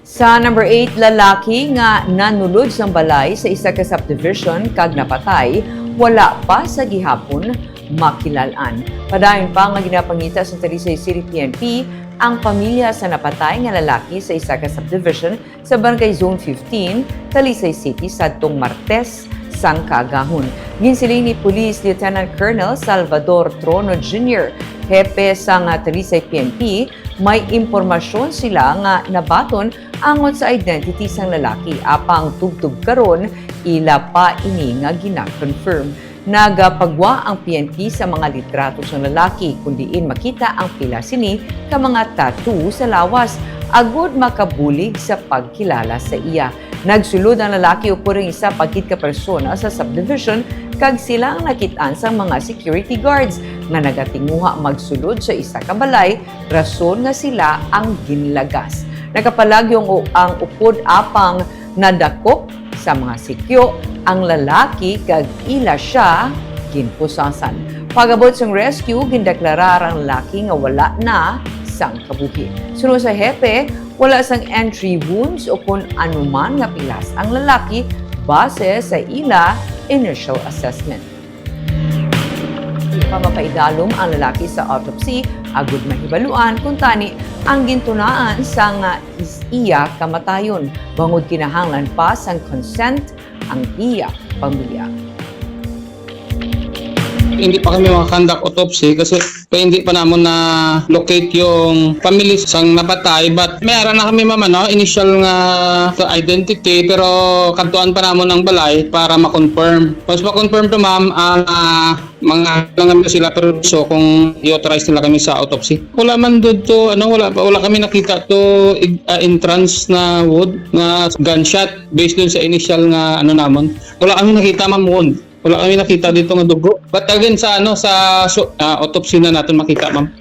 Sa number 8, lalaki nga nanulod sa balay sa isa ka subdivision kag napatay, wala pa sa gihapon makilalan. Padayon pa nga ginapangita sa Talisay City PNP ang pamilya sa napatay nga lalaki sa isa ka subdivision sa Barangay Zone 15, Talisay City sadtong Martes sang kagahon. Ginsiling ni Police Lieutenant Colonel Salvador Trono Jr., hepe sa Talisay PNP, may impormasyon sila nga nabaton angon sa identity sang lalaki. Apang tugtog karon, ila pa ini nga gina-confirm. Nagapagwa ang PNP sa mga litrato sa lalaki kundiin makita ang pila sini ka mga tattoo sa lawas agud makabulig sa pagkilala sa iya. Nagsulod ang lalaki upuring isa pagkit ka persona sa subdivision kag sila ang nakitaan sa mga security guards nga nagatinguha magsulod sa isa ka balay rason nga sila ang ginlagas. Nakapalag ang upod apang nadakop sa mga sikyo ang lalaki kag ila siya ginpusasan. Pagabot sang rescue, gindeklarar ang lalaki nga wala na sang kabuhi. Sunod sa hepe, wala sang entry wounds o kung anuman nga pilas ang lalaki base sa ila initial assessment. Pamapaidalom ang lalaki sa autopsy, agud mahibaluan kung tani ang gintunaan sa nga iya kamatayon. Bangod kinahanglan pa sang consent ang iya pamilya. Hindi pa kami makakandak autopsy kasi hindi pa namon na locate yung family sang napatay, but mayroon na kami initial nga identity pero kantuan pa namon ng balay para ma-confirm. Once ma-confirm to ma'am, mga lang sila pero so kung i-authorize nila kami sa autopsy. Wala man doon to wala kami nakita to entrance na wood na gunshot based dun sa initial nga namon. Wala kami nakita ma'am wound. Wala kami nakita dito ng dugo. But again sa autopsy na natin makita ma'am.